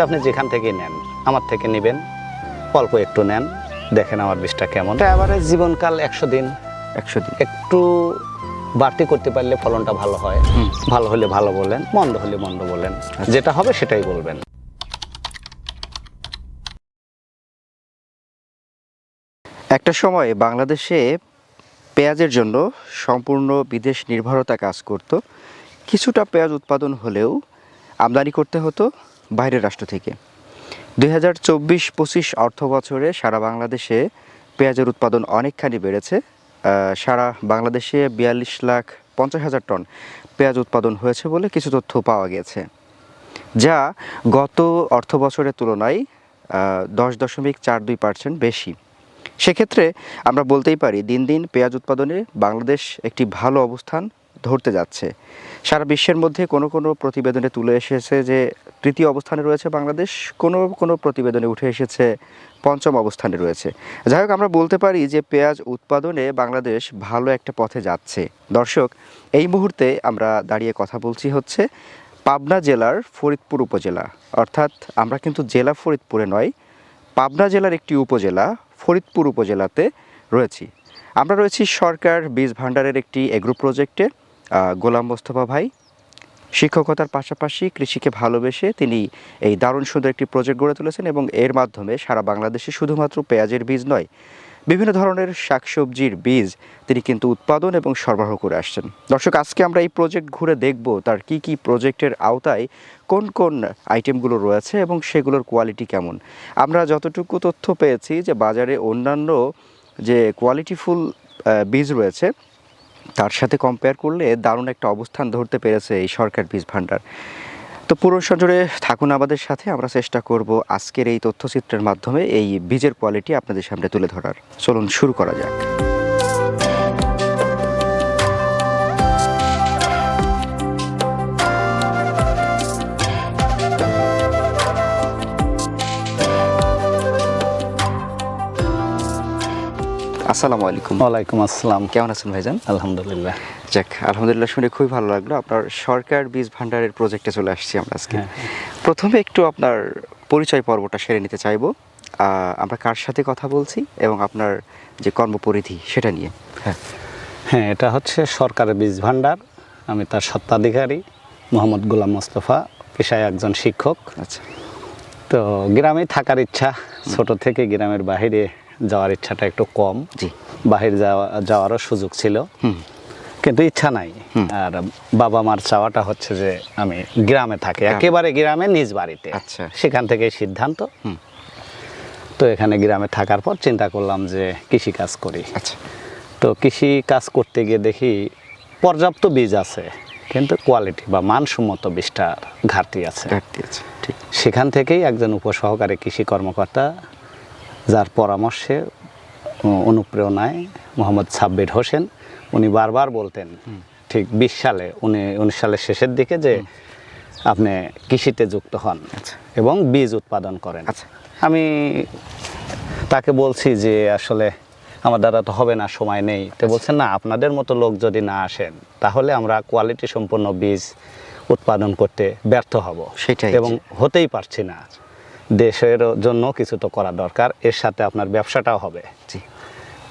আপনি যেখান থেকে নেন, আমার থেকে নেবেন, অল্প একটু নেন, দেখেন আমার বীজটা কেমন। এবারে জীবনকাল 100 দিন। 100 দিন। একটু বাড়তি করতে পারলে ফলনটা ভালো হয়। ভালো হলে ভালো বলেন, মন্দ হলে মন্দ বলেন, যেটা হবে সেটাই বলবেন। একটা সময় বাংলাদেশে পেঁয়াজের জন্য সম্পূর্ণ বিদেশ নির্ভরতা কাজ করত। কিছুটা পেঁয়াজ উৎপাদন হলেও আমদানি করতে হতো বাইরের রাষ্ট্র থেকে। 2024-25 অর্থ বছরে সারা বাংলাদেশে পেঁয়াজের উৎপাদন অনেকখানি বেড়েছে। সারা বাংলাদেশে 42,50,000 টন পেঁয়াজ উৎপাদন হয়েছে বলে কিছু তথ্য পাওয়া গেছে, যা গত অর্থ বছরের তুলনায় 10.42% বেশি। সেক্ষেত্রে আমরা বলতেই পারি দিন দিন পেঁয়াজ উৎপাদনে বাংলাদেশ একটি ভালো অবস্থান ধরতে যাচ্ছে। সারা বিশ্বের মধ্যে কোনো কোনো প্রতিবেদনে তুলে এসেছে যে তৃতীয় অবস্থানে রয়েছে বাংলাদেশ, কোনো কোনো প্রতিবেদনে উঠে এসেছে পঞ্চম অবস্থানে রয়েছে। যাই হোক, আমরা বলতে পারি যে পেঁয়াজ উৎপাদনে বাংলাদেশ ভালো একটা পথে যাচ্ছে। দর্শক, এই মুহূর্তে আমরা দাঁড়িয়ে কথা বলছি হচ্ছে পাবনা জেলার ফরিদপুর উপজেলা, অর্থাৎ আমরা কিন্তু জেলা ফরিদপুরে নয়, পাবনা জেলার একটি উপজেলা ফরিদপুর উপজেলাতে রয়েছি। আমরা রয়েছি সরকার বীজ ভাণ্ডারের একটি এগ্রো প্রজেক্টে। গোলাম মোস্তফা ভাই শিক্ষকতার পাশাপাশি কৃষিকে ভালোবেসে তিনি এই দারুণ সুন্দর একটি প্রজেক্ট গড়ে তুলেছেন এবং এর মাধ্যমে সারা বাংলাদেশে শুধুমাত্র পেঁয়াজের বীজ নয়, বিভিন্ন ধরনের শাকসবজির বীজ তিনি কিন্তু উৎপাদন এবং সরবরাহ করে আসছেন। দর্শক, আজকে আমরা এই প্রজেক্ট ঘুরে দেখব তার কি কি প্রজেক্টের আওতায় কোন কোন আইটেমগুলো রয়েছে এবং সেগুলোর কোয়ালিটি কেমন। আমরা যতটুকু তথ্য পেয়েছি যে বাজারে অন্যান্য যে কোয়ালিটিফুল বীজ রয়েছে তার সাথে কম্পেয়ার করলে দারুণ একটা অবস্থান ধরতে পেরেছে এই সরকার বীজ ভাণ্ডার। তো পুরো সঞ্জরে থাকুন আমাদের সাথে, আমরা চেষ্টা করব আজকের এই তথ্যচিত্রের মাধ্যমে এই বীজের কোয়ালিটি আপনাদের সামনে তুলে ধরার। চলুন শুরু করা যাক। আসসালামু আলাইকুম। ওয়ালাইকুম আসসালাম। কেমন আছেন ভাইজান? আলহামদুলিল্লাহ। যাক, আলহামদুলিল্লাহ শুনে খুবই ভালো লাগলো। আপনার সরকার বীজ ভাণ্ডারের প্রজেক্টে চলে আসছি আমরা আজকে। প্রথমে একটু আপনার পরিচয় পর্বটা সেরে নিতে চাইবো। আমরা কার সাথে কথা বলছি এবং আপনার যে কর্মপরিধি সেটা নিয়ে। হ্যাঁ, এটা হচ্ছে সরকারের বীজ ভাণ্ডার। আমি তার স্বত্বাধিকারী মোহাম্মদ গোলাম মোস্তফা, পেশায় একজন শিক্ষক। আচ্ছা। তো গ্রামে থাকার ইচ্ছা, ছোট থেকে গ্রামের বাইরে যাওয়ার ইচ্ছাটা একটু কম। জি। বাহির যাওয়ারও সুযোগ ছিল, কিন্তু ইচ্ছা নাই। আর বাবা মার চাওয়াটা হচ্ছে যে আমি গ্রামে থাকি, একেবারে গ্রামে নিজ বাড়িতে। আচ্ছা। সেখান থেকে সিদ্ধান্ত। তো এখানে গ্রামে থাকার পর চিন্তা করলাম যে কৃষি কাজ করি। আচ্ছা। তো কৃষি কাজ করতে গিয়ে দেখি পর্যাপ্ত বীজ আছে, কিন্তু কোয়ালিটি বা মানসম্মত বীজটার ঘাটতি আছে। ঠিক। সেখান থেকেই একজন উপসহকারী কৃষি কর্মকর্তা, যার পরামর্শে অনুপ্রেরণায় মোহাম্মদ সাব্বির হোসেন, উনি বারবার বলতেন ঠিক 19 সালের শেষের দিকে যে আপনি কৃষিতে যুক্ত হন এবং বীজ উৎপাদন করেন। আমি তাকে বলছি যে আসলে আমার দ্বারা তো হবে না, সময় নেই। তো বলছেন না, আপনাদের মতো লোক যদি না আসেন তাহলে আমরা কোয়ালিটি সম্পন্ন বীজ উৎপাদন করতে ব্যর্থ হব, সেটাই, এবং হতেই পারছি না। দেশের জন্য কিছু তো করা দরকার, এর সাথে আপনার ব্যবসাটাও হবে।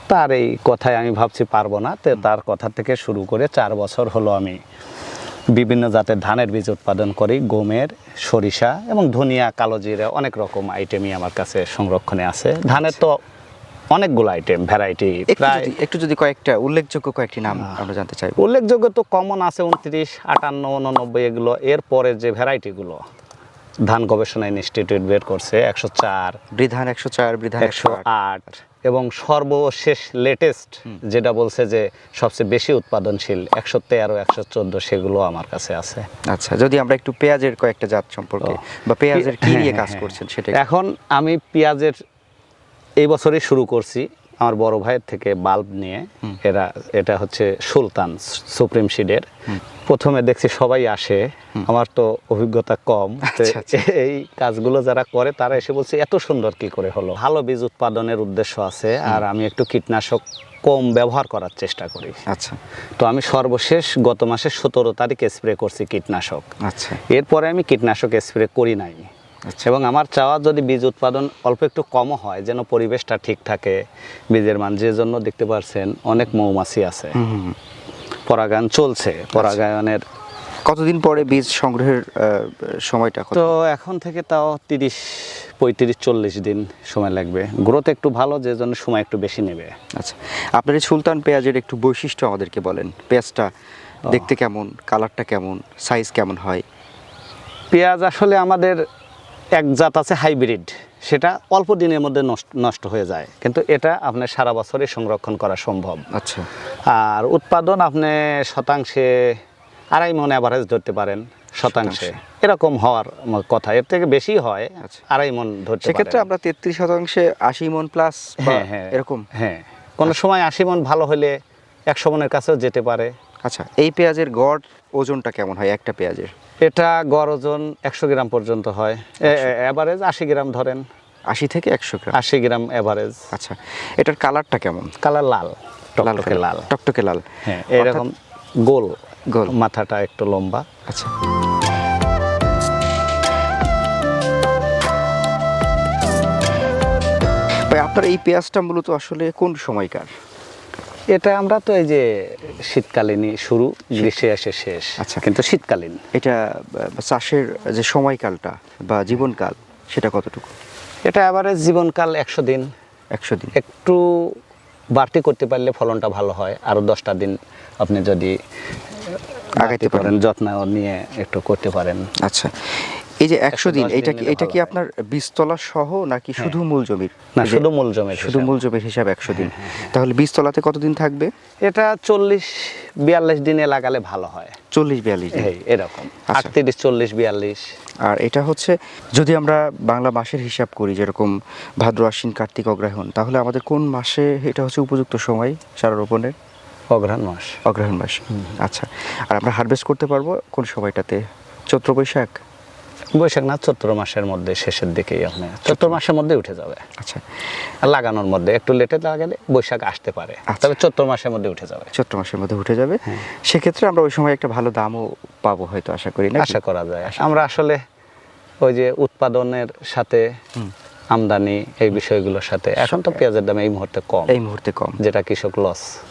তার এই কথায় আমি ভাবছি পারবো না। তো তার কথা থেকে শুরু করে 4 বছর হলো আমি বিভিন্ন জাতের ধানের বীজ উৎপাদন করি, গমের, সরিষা এবং ধনিয়া, কালো জিরা, অনেক রকম আইটেমই আমার কাছে সংরক্ষণে আছে। ধানের তো অনেকগুলো আইটেম, ভ্যারাইটি। প্রায় একটু যদি কয়েকটা উল্লেখযোগ্য কয়েকটি নাম আমরা জানতে চাই। উল্লেখযোগ্য তো কমন আছে 29, 58, 89 এগুলো। এরপরে যে ভ্যারাইটিগুলো ধান গবেষণা ইনস্টিটিউট বের করছে 104, বৃধান 104, বৃধান 108 এবং সর্বশেষ লেটেস্ট যেটা বলছে যে সবচেয়ে বেশি উৎপাদনশীল 113, 114, সেগুলো আমার কাছে আছে। আচ্ছা, যদি আমরা একটু পেঁয়াজের কয়েকটা জাত সম্পর্কে বা পেঁয়াজের কি নিয়ে কাজ করছেন সেটা। এখন আমি পেঁয়াজের এই বছরই শুরু করছি আমার বড় ভাইয়ের থেকে বাল্ব নিয়ে। এটা হচ্ছে সুলতান সুপ্রিম সিডের। প্রথমে দেখছি সবাই আসে, আমার তো অভিজ্ঞতা কম। এই কাজগুলো যারা করে তারা এসে বলছে এত সুন্দর কি করে হলো। ভালো বীজ উৎপাদনের উদ্দেশ্য আছে, আর আমি একটু কীটনাশক কম ব্যবহার করার চেষ্টা করি। আচ্ছা। তো আমি সর্বশেষ গত মাসের 17 তারিখে স্প্রে করছি কীটনাশক। আচ্ছা। এরপরে আমি কীটনাশক স্প্রে করি নাই। আচ্ছা। এবং আমার চাওয়া যদি বীজ উৎপাদন অল্প একটু কমও হয়, যেন পরিবেশটা ঠিক থাকে, বীজের মান, যে জন্য দেখতে পাচ্ছেন অনেক মৌমাছি আছে, পরাগায়ন চলছে, পরাগায়নের কতদিন পরে বীজ সংগ্রহের সময়টা কত? তো এখন থেকে তাও 35-40 দিন সময় লাগবে। গ্রোথ একটু ভালো, যে জন্য সময় একটু বেশি নেবে। আচ্ছা, আপনার এই সুলতান পেঁয়াজের একটু বৈশিষ্ট্য আমাদেরকে বলেন। পেঁয়াজটা দেখতে কেমন, কালারটা কেমন, সাইজ কেমন হয়? পেঁয়াজ আসলে আমাদের এক জাত আছে হাইব্রিড, সেটা অল্প দিনের মধ্যে নষ্ট হয়ে যায়, কিন্তু এটা আপনার সারা বছরই সংরক্ষণ করা সম্ভব। আচ্ছা, আর উৎপাদন আপনি শতাংশে 2.5 মণ অ্যাভারেজ ধরতে পারেন, শতাংশে এরকম হওয়ার কথা। এর থেকে বেশি হয়, আচ্ছা। 2.5 মণ ধরতে পারেন। সেক্ষেত্রে আমরা 33% 80 মণ প্লাস এরকম। হ্যাঁ, কোনো সময় 80 মণ ভালো হলে 100 মণের কাছেও যেতে পারে। আচ্ছা, এই পেঁয়াজের গড় ওজনটা কেমন হয় একটা পেঁয়াজের? এটা গড় ওজন 100 গ্রাম পর্যন্ত হয়, অ্যাভারেজ 80 গ্রাম ধরেন, 80 থেকে 100 গ্রাম। 80 গ্রাম অ্যাভারেজ। আচ্ছা, এটার কালারটা কেমন? কালার লাল, টকটকে লাল। টকটকে লাল, হ্যাঁ, এরকম গোল গোল, মাথাটা একটু লম্বা। আচ্ছা। ভাই, আপনার এই পেঁয়াজটা মূলত আসলে কোন সময়কার? এটা আমরা তো এই যে শীতকালীনই শুরু, গ্রীষ্মে এসে শেষ। আচ্ছা। কিন্তু শীতকালীন। এটা চাষের যে সময়কালটা বা জীবনকাল, সেটা কতটুকু? এটা এভারেজ জীবনকাল 100 দিন। 100 দিন। একটু বাড়তি করতে পারলে ফলনটা ভালো হয়, আরও 10টা দিন আপনি যদি আগাইতে পারেন, যত্ন নিয়ে একটু করতে পারেন। আচ্ছা, এই যে 100 দিন, 110 এটা দিন নিলে কি ভালো হয়। আপনার বীজতলা সহ নাকি শুধু মূল জমির? না, এই যে শুধু মূল জমি। শুধু মূল জমির হিসাব 100 দিন। তাহলে বীজতলাতে কতদিন থাকবে? এটা 40-42 দিনে লাগালে ভালো হয়। 40-42 দিন। এই এরকম আচ্ছা। 38-40-42। আর এটা হচ্ছে, যদি আমরা বাংলা মাসের হিসাব করি, যেরকম ভাদ্র, আশ্বিন, কার্তিক, অগ্রহায়ণ, তাহলে আমাদের কোন মাসে এটা হচ্ছে উপযুক্ত সময় চারা রোপণের? অগ্রহায়ণ মাস। অগ্রহায়ণ মাস। আচ্ছা, আর আমরা হারভেস্ট করতে পারবো কোন সময়টাতে? চৈত্র, বৈশাখ? বৈশাখ না, চৈত্র মাসের মধ্যে শেষের দিকেই আপনি চৈত্র মাসের মধ্যে উঠে যাবে। আচ্ছা, আর লাগানোর মধ্যে একটু লেটে লাগালে বৈশাখ আসতে পারে, আচ্ছা। তবে চৈত্র মাসের মধ্যে উঠে যাবে। চৈত্র মাসের মধ্যে উঠে যাবে। সেক্ষেত্রে আমরা ওই সময় একটা ভালো দামও পাবো হয়তো, আশা করি না? আশা করা যায়। আমরা আসলে ওই যে উৎপাদনের সাথে আমদানি, এই বিষয়গুলোর সাথে এখন তো পেঁয়াজের দাম এই মুহূর্তে কম, এই মুহূর্তে কম, যেটা কৃষক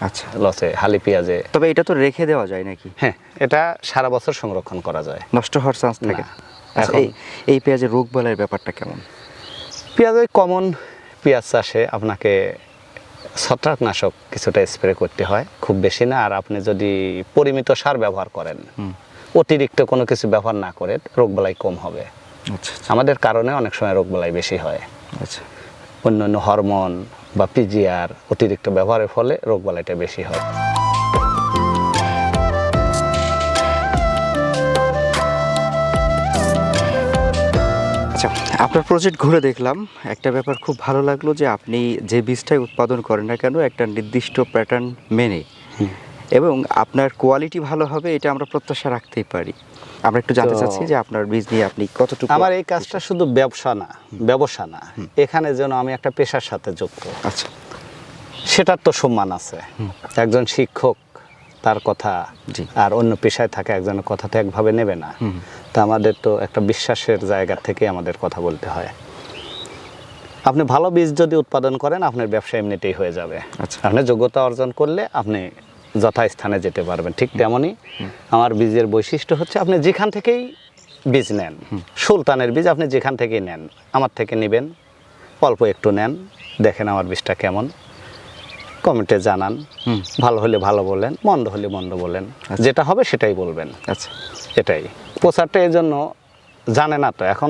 আচ্ছা, লসে হালি পেঁয়াজে। তবে এটা তো রেখে দেওয়া যায় নাকি? হ্যাঁ, এটা সারা বছর সংরক্ষণ করা যায়, নষ্ট হওয়ার চান্স থাকে না। আচ্ছা, এই পেঁয়াজের রোগ বালাইয়ের ব্যাপারটা কেমন? পেঁয়াজ ওই কমন পেঁয়াজ চাষে আপনাকে ছত্রাকনাশক কিছুটা স্প্রে করতে হয়, খুব বেশি না। আর আপনি যদি পরিমিত সার ব্যবহার করেন, অতিরিক্ত কোনো কিছু ব্যবহার না করে, রোগবালাই কম হবে। আচ্ছা, আমাদের কারণে অনেক সময় রোগবালাই বেশি হয়। আচ্ছা, অন্যান্য হরমোন বা পিজিআর অতিরিক্ত ব্যবহারের ফলে রোগবালাইটা বেশি হয়। আচ্ছা, আপনার প্রজেক্ট ঘুরে দেখলাম, একটা ব্যাপার খুব ভালো লাগলো যে আপনি যে বীজটাই উৎপাদন করেন না কেন, একটা নির্দিষ্ট প্যাটার্ন মেনে, এবং আপনার কোয়ালিটি ভালো হবে, এটা আমরা প্রত্যাশা রাখতেই পারি। আমরা একটু জানতে চাচ্ছি যে আপনার বীজ নিয়ে আপনি কতটুকু। আমার এই কাজটা শুধু ব্যবসা না, এখানে যেন আমি একটা পেশার সাথে যুক্ত। আচ্ছা, সেটার তো সম্মান আছে। একজন শিক্ষক, তার কথা আর অন্য পেশায় থাকে একজনের কথা তো একভাবে নেবে না। তা আমাদের তো একটা বিশ্বাসের জায়গা থেকে আমাদের কথা বলতে হয়। আপনি ভালো বীজ যদি উৎপাদন করেন, আপনার ব্যবসা এমনিতেই হয়ে যাবে। আচ্ছা। আপনি যোগ্যতা অর্জন করলে আপনি যথাস্থানে যেতে পারবেন। ঠিক তেমনই আমার বীজের বৈশিষ্ট্য হচ্ছে, আপনি যেখান থেকেই বীজ নেন, সুলতানের বীজ আপনি যেখান থেকেই নেন, আমার থেকে নেবেন, অল্প একটু নেন, দেখেন আমার বীজটা কেমন, কমেন্টে জানান। ভালো হলে ভালো বলেন, মন্দ হলে মন্দ বলেন, যেটা হবে সেটাই বলবেন। আচ্ছা, এটাই প্রচারটা এই জন্য জানে না তো এখন,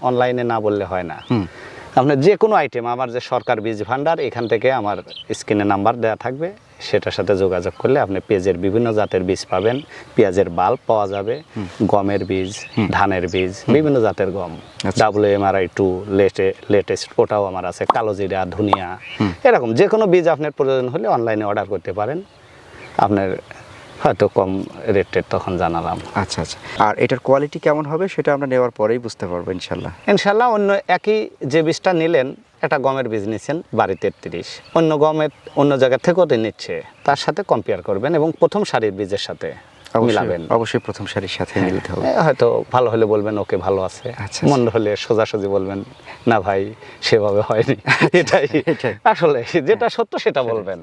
অনলাইনে না বললে হয় না। আপনার যে কোনো আইটেম, আমার যে সরকার বীজ ভান্ডার, এখান থেকে আমার স্ক্রিনে নাম্বার দেওয়া থাকবে, সেটার সাথে যোগাযোগ করলে আপনি পেঁয়াজের বিভিন্ন জাতের বীজ পাবেন। পেঁয়াজের বাল্ব পাওয়া যাবে, গমের বীজ, ধানের বীজ, বিভিন্ন জাতের গম, WMRI2 লেটেস্ট, ওটাও আমার আছে, কালো জিরা, ধনিয়া, এরকম যে কোনো বীজ আপনার প্রয়োজন হলে অনলাইনে অর্ডার করতে পারেন। আপনার হয়তো কম রেটের তখন জানালাম। আচ্ছা, আচ্ছা। আর এটার কোয়ালিটি কেমন হবে সেটা আমরা নেওয়ার পরেই বুঝতে পারবো ইনশাল্লাহ। অন্য একই যে বীজটা নিলেন, একটা গমের বীজ নিচ্ছেন বাড়িতে 33, অন্য গমের অন্য জায়গা থেকেও তো নিচ্ছে, তার সাথে কম্পেয়ার করবেন এবং প্রথম সারির বীজের সাথে মিলাবেন। অবশ্যই প্রথম সারির সাথে মিলতে হবে। হয়তো ভালো হলে বলবেন ওকে ভালো আছে, আচ্ছা। মন্দ হলে সোজাসুজি বলবেন না ভাই সেভাবে হয়নি। এটাই এটাই। আসলে যেটা সত্য সেটা বলবেন,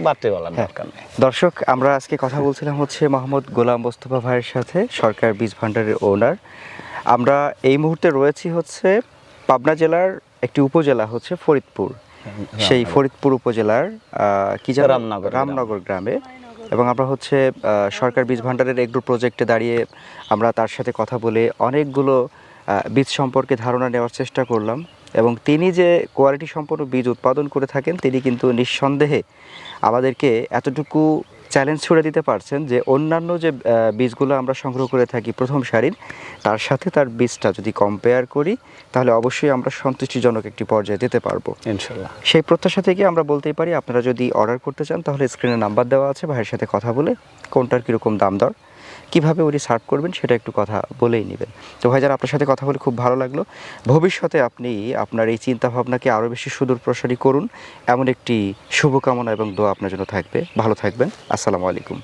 বাড়তি বলার দরকার নেই। দর্শক, আমরা আজকে কথা বলছিলাম হচ্ছে মোহাম্মদ গোলাম মোস্তফা ভাইয়ের সাথে, সরকার বীজ ভান্ডারের ওনার। আমরা এই মুহূর্তে রয়েছি হচ্ছে পাবনা জেলার একটি উপজেলা হচ্ছে ফরিদপুর। সেই ফরিদপুর উপজেলার কি যেন রামনগর গ্রামে, এবং আমরা হচ্ছে সরকার বীজ ভান্ডারের এগ্রো প্রজেক্টে দাঁড়িয়ে আমরা তার সাথে কথা বলে অনেকগুলো বীজ সম্পর্কে ধারণা নেওয়ার চেষ্টা করলাম। এবং তিনি যে কোয়ালিটি সম্পন্ন বীজ উৎপাদন করে থাকেন, তিনি কিন্তু নিঃসন্দেহে আমাদেরকে এতটুকু চ্যালেঞ্জ ছুড়ে দিতে পারছেন যে অন্যান্য যে বীজগুলো আমরা সংগ্রহ করে থাকি প্রথম সারির, তার সাথে তার বীজটা যদি কম্পেয়ার করি তাহলে অবশ্যই আমরা সন্তুষ্টিজনক একটি পর্যায়ে যেতে পারবো ইনশাল্লাহ। সেই প্রত্যাশা থেকে আমরা বলতেই পারি, আপনারা যদি অর্ডার করতে চান তাহলে স্ক্রিনে নাম্বার দেওয়া আছে, ভাইয়ের সাথে কথা বলে কোনটার কীরকম দাম দর, কীভাবে উনি সার্ভ করবেন সেটা একটু কথা বলেই নেবেন। তো ভাইজান, আপনার সাথে কথা বলে খুব ভালো লাগলো। ভবিষ্যতে আপনি আপনার এই চিন্তাভাবনাকে আরও বেশি সুদূর প্রসারী করুন, এমন একটি শুভকামনা এবং দোয়া আপনার জন্য থাকবে। ভালো থাকবেন। আসসালামু আলাইকুম।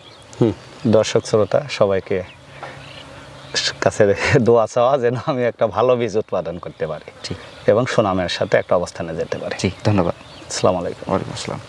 দর্শক শ্রোতা সবাইকে কাছে দোয়া চাওয়া যেন আমি একটা ভালো বীজ উৎপাদন করতে পারি এবং সুনামের সাথে একটা অবস্থানে যেতে পারি। জি, ধন্যবাদ। আসসালামু আলাইকুম। ওয়ালাইকুম আসসালাম।